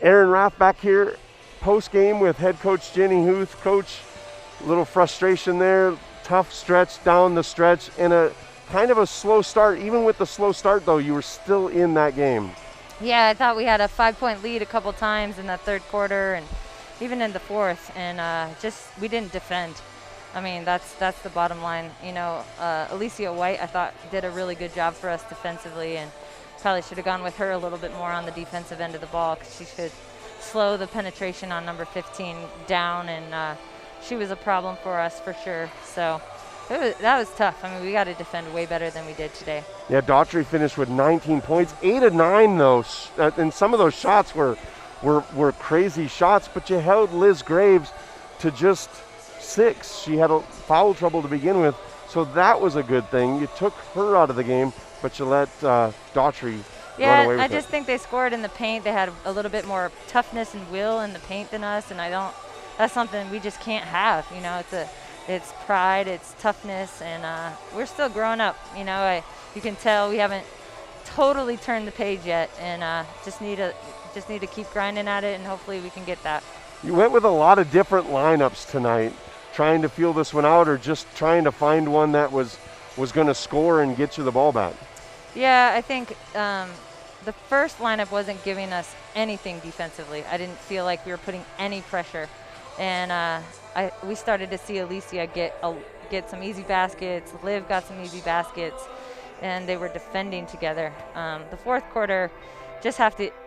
Aaron Rath back here post-game with head coach Jenny Huth. Coach, a little frustration there, tough stretch down the stretch, and a kind of a slow start. Even with the slow start, though, you were still in that game. Yeah, I thought we had a 5-point lead a couple times in that third quarter and even in the fourth, and we didn't defend. I mean, that's the bottom line. You know, Alicia White, I thought, did a really good job for us defensively, and probably should have gone with her a little bit more on the defensive end of the ball because she should slow the penetration on number 15 down, and she was a problem for us for sure. So that was tough. I mean, we got to defend way better than we did today. Yeah, Daughtry finished with 19 points, 8 of 9 though, and some of those shots were crazy shots, but you held Liz Graves to just 6. She had a foul trouble to begin with, so that was a good thing. You took her out of the game, but you let Daughtry run away with I it. just think they scored in the paint. They had a little bit more toughness and will in the paint than us, and that's something we just can't have. You know, it's pride, it's toughness, and we're still growing up. You know, you can tell we haven't totally turned the page yet, and just need to keep grinding at it, and hopefully we can get that. You went with a lot of different lineups tonight, trying to feel this one out, or just trying to find one that was going to score and get you the ball back. Yeah, I think the first lineup wasn't giving us anything defensively. I didn't feel like we were putting any pressure, and we started to see Alicia get some easy baskets. Liv got some easy baskets, and they were defending together. The fourth quarter,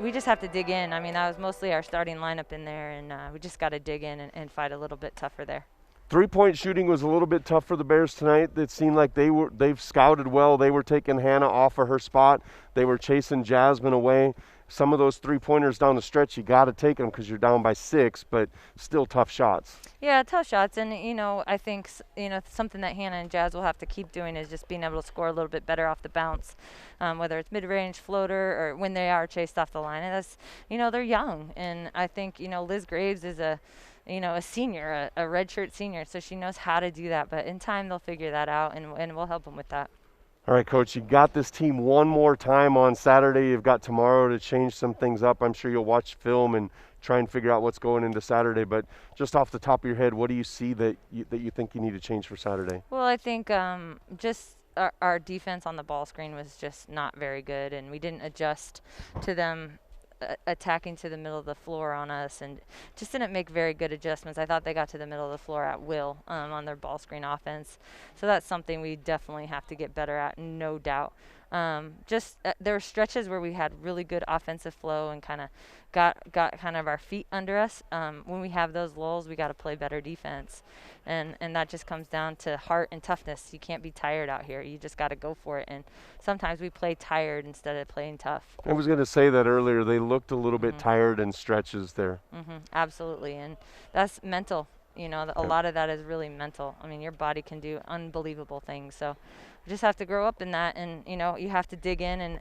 we just have to dig in. I mean, that was mostly our starting lineup in there, and we just got to dig in and fight a little bit tougher there. 3-point shooting was a little bit tough for the Bears tonight. It seemed like they've scouted well. They were taking Hannah off of her spot. They were chasing Jasmine away. Some of those 3-pointers down the stretch, you got to take them because you're down by 6, but still tough shots. Yeah, tough shots. And, you know, I think, you know, something that Hannah and Jazz will have to keep doing is just being able to score a little bit better off the bounce, whether it's mid-range, floater, or when they are chased off the line. And that's, you know, they're young. And I think, you know, Liz Graves is a senior, a redshirt senior, so she knows how to do that. But in time, they'll figure that out, and we'll help them with that. All right, Coach, you got this team one more time on Saturday. You've got tomorrow to change some things up. I'm sure you'll watch film and try and figure out what's going into Saturday. But just off the top of your head, what do you see that you think you need to change for Saturday? Well, I think just our defense on the ball screen was just not very good, and we didn't adjust to them attacking to the middle of the floor on us, and just didn't make very good adjustments. I thought they got to the middle of the floor at will on their ball screen offense. So that's something we definitely have to get better at, no doubt. There were stretches where we had really good offensive flow and kind of got kind of our feet under us. When we have those lulls, we got to play better defense, and that just comes down to heart and toughness. You can't be tired out here. You just got to go for it, and sometimes we play tired instead of playing tough. I was going to say that earlier. They looked a little bit tired in stretches there. Absolutely, and that's mental. You know, a lot of that is really mental. I mean, your body can do unbelievable things. So you just have to grow up in that, and, you know, you have to dig in, and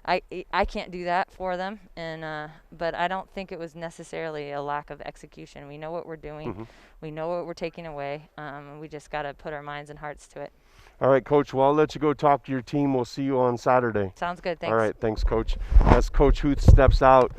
I can't do that for them. And but I don't think it was necessarily a lack of execution. We know what we're doing. We know what we're taking away. And we just got to put our minds and hearts to it. All right, Coach, well, I'll let you go talk to your team. We'll see you on Saturday. Sounds good. Thanks. All right, thanks, Coach. As Coach Huth steps out,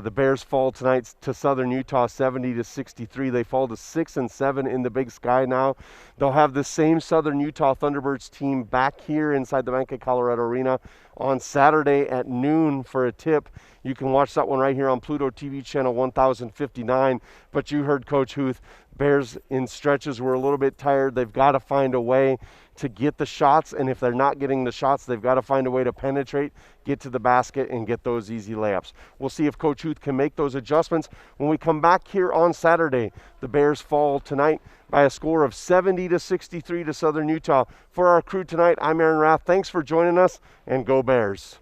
the Bears fall tonight to Southern Utah 70-63. They fall to 6-7 in the Big Sky now. They'll have the same Southern Utah Thunderbirds team back here inside the Bank of Colorado Arena on Saturday at noon for a tip. You can watch that one right here on Pluto TV channel 1059. But you heard Coach Huth. Bears in stretches were a little bit tired. They've got to find a way to get the shots, and if they're not getting the shots, they've got to find a way to penetrate, get to the basket, and get those easy layups. We'll see if Coach Huth can make those adjustments. When we come back here on Saturday, the Bears fall tonight by a score of 70-63 to Southern Utah. For our crew tonight, I'm Aaron Rath. Thanks for joining us, and go Bears.